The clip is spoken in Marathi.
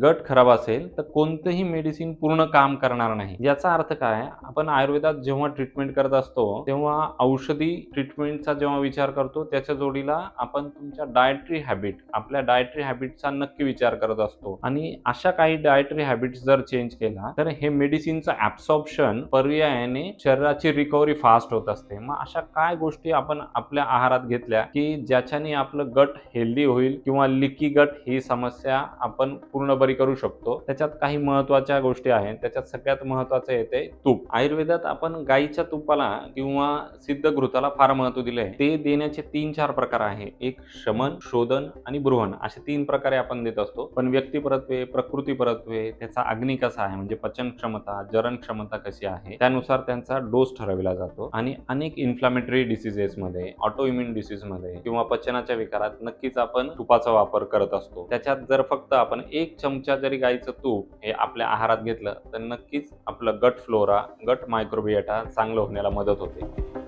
गट खराब असेल तर कोणतंही मेडिसिन पूर्ण काम करणार नाही. याचा अर्थ काय? आपण आयुर्वेदात जेव्हा ट्रीटमेंट करत असतो, तेव्हा औषधी ट्रीटमेंटचा जेव्हा विचार करतो, त्याच्या जोडीला आपण तुमच्या डायटरी हॅबिट, आपल्या डायटरी हॅबिटचा नक्की विचार करत असतो आणि अशा काही डायटरी हॅबिट्स जर चेंज केला, तर हे मेडिसिनचं ॲब्सॉर्प्शन पर्यायाने शरीराची रिकव्हरी फास्ट होत असते. मग अशा काय गोष्टी आपण आपल्या आहारात घेतल्या, की ज्याच्याने आपलं गट हेल्दी होईल किंवा लीकी गट ही समस्या आपण पूर्ण बरी करू शकतो. त्याच्यात काही महत्त्वाच्या गोष्टी आहेत. त्याच्यात सगळ्यात महत्त्वाचं येतंय तूप. आयुर्वेदात आपण गाईच्या तुपाला किंवा सिद्ध घृताला फार महत्त्व दिलंय. ते देण्याचे 3-4 प्रकार आहे. एक शमन, शोधन आणि बृहण असे 3 प्रकारे आपण देत असतो. पण व्यक्तिपरत्वे, प्रकृतीपरत्वे, त्याचा अग्नी कसा आहे म्हणजे पचन क्षमता, जरण क्षमता कशी आहे, त्यानुसार त्यांचा डोस ठरविला जातो आणि अनेक इन्फ्लॅमेटरी डिसीजेसमध्ये, ऑटो इम्यून डिसीजमध्ये किंवा पचनाच्या विकारात नक्कीच आपण तुपाचा वापर करत असतो. त्याच्यात जर फक्त आपण 1 चमचा जरी गाईचं तूप हे आपल्या आहारात घेतलं, तर नक्कीच आपलं गट फ्लोरा, गट मायक्रोबियोटा चांगलं होण्याला मदत होते.